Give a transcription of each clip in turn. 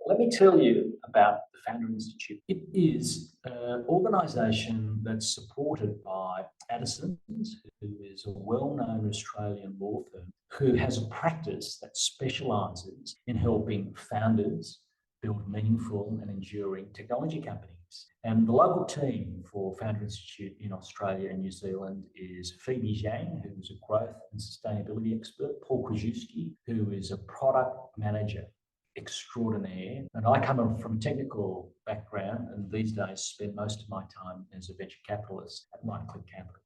Let me tell you about the Founder Institute. It is an organisation that's supported by Addison's, who is a well-known Australian law firm, who has a practice that specialises in helping founders build meaningful and enduring technology companies. And the local team for Founder Institute in Australia and New Zealand is Phoebe Zhang, who is a growth and sustainability expert, Paul Krajewski, who is a product manager extraordinaire. And I come from a technical background and these days spend most of my time as a venture capitalist at Right Click Capital.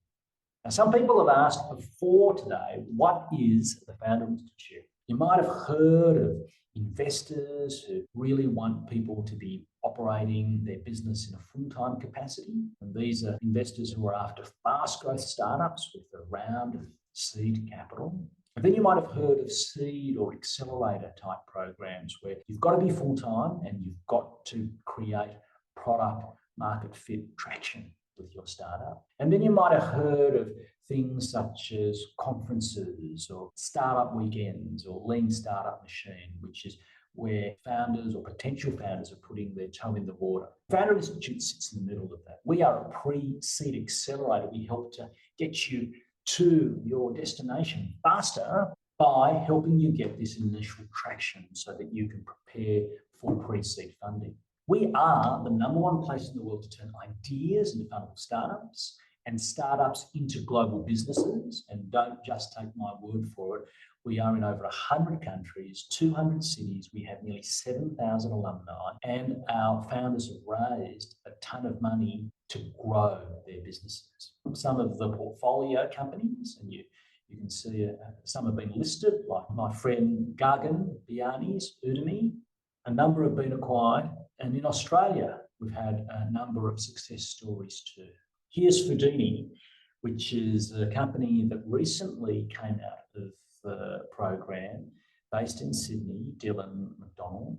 Now, some people have asked before today, what is the Founder Institute? You might have heard of investors who really want people to be operating their business in a full-time capacity. And these are investors who are after fast growth startups with a round of seed capital. And then you might have heard of seed or accelerator type programs where you've got to be full-time and you've got to create product market fit traction with your startup. And then you might have heard of things such as conferences or startup weekends or lean startup machine, which is where founders or potential founders are putting their toe in the water. Founder Institute sits in the middle of that. We are a pre-seed accelerator. We help to get you to your destination faster by helping you get this initial traction so that you can prepare for pre-seed funding. We are the #1 place in the world to turn ideas into fundable startups and startups into global businesses. And don't just take my word for it. We are in over 100 countries, 200 cities. We have nearly 7,000 alumni, and our founders have raised a ton of money to grow their businesses. Some of the portfolio companies, and you can see some have been listed, like my friend Gagan Biani's Udemy. A number have been acquired, and in Australia, we've had a number of success stories too. Here's Fudini, which is a company that recently came out of the program based in Sydney, Dylan McDonald,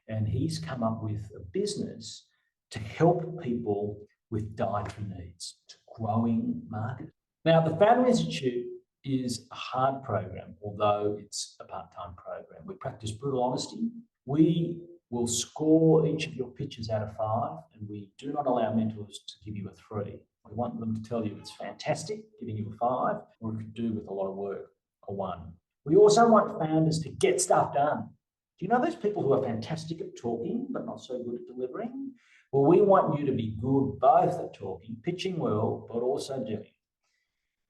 and he's come up with a business to help people with dietary needs to growing market. Now, the Founder Institute is a hard program, although it's a part-time program. We practice brutal honesty. We will score each of your pitches out of 5, and we do not allow mentors to give you a 3. We want them to tell you it's fantastic, giving you a 5, or it could do with a lot of work, a 1. We also want founders to get stuff done. Do you know those people who are fantastic at talking, but not so good at delivering? Well, we want you to be good both at talking, pitching well, but also doing.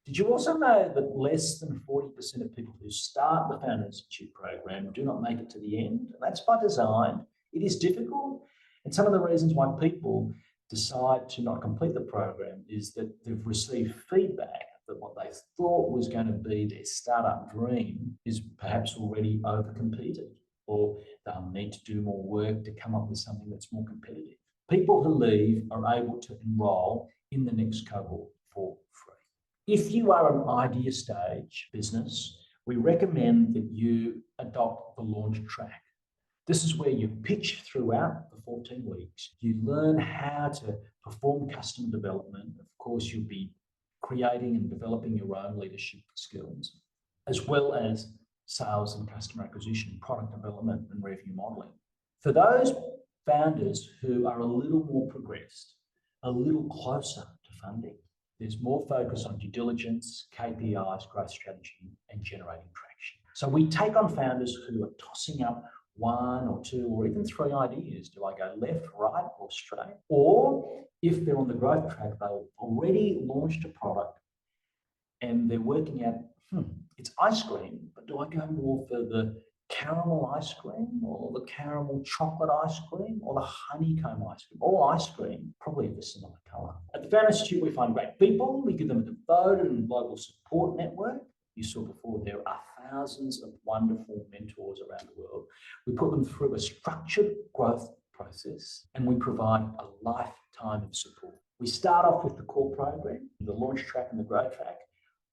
Did you also know that less than 40% of people who start the Founder Institute program do not make it to the end? And that's by design. It is difficult. And some of the reasons why people decide to not complete the program is that they've received feedback that what they thought was going to be their startup dream is perhaps already overcompeted, or they'll need to do more work to come up with something that's more competitive. People who leave are able to enroll in the next cohort for free. If you are an idea stage business, we recommend that you adopt the launch track. This is where you pitch throughout the 14 weeks. You learn how to perform custom development. Of course, you'll be creating and developing your own leadership skills, as well as sales and customer acquisition, product development, and revenue modeling. For those founders who are a little more progressed, a little closer to funding, there's more focus on due diligence, KPIs, growth strategy, and generating traction. So we take on founders who are tossing up 1 or 2 or even 3 ideas. Do I go left, right, or straight? Or if they're on the growth track, they've already launched a product and they're working out, it's ice cream, but do I go more for the caramel ice cream or the caramel chocolate ice cream or the honeycomb ice cream? All ice cream, probably of a similar colour. At the Founder Institute, we find great people. We give them a devoted and global support network. You saw before, there are thousands of wonderful mentors around the world. We put them through a structured growth process and we provide a lifetime of support. We start off with the core program, the launch track and the growth track.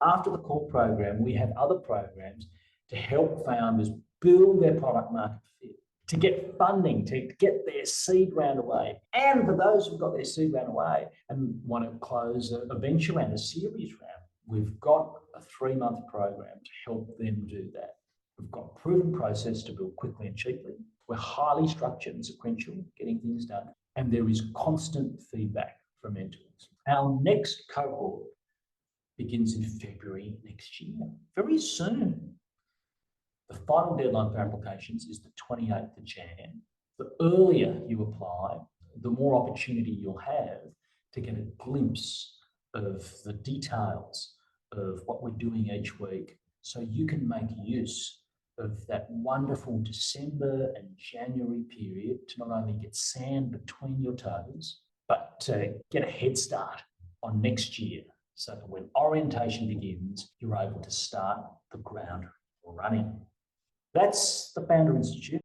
After the core program, we have other programs to help founders build their product market fit, to get funding, to get their seed round away. And for those who've got their seed round away and want to close a venture round, a series round, we've got a 3-month program to help them do that. We've got a proven process to build quickly and cheaply. We're highly structured and sequential, getting things done, and there is constant feedback from mentors. Our next cohort begins in February next year, very soon. The final deadline for applications is the 28th of Jan. The earlier you apply, the more opportunity you'll have to get a glimpse of the details of what we're doing each week, so you can make use of that wonderful December and January period to not only get sand between your toes, but to get a head start on next year, so that when orientation begins, you're able to start the ground running. That's the Founder Institute.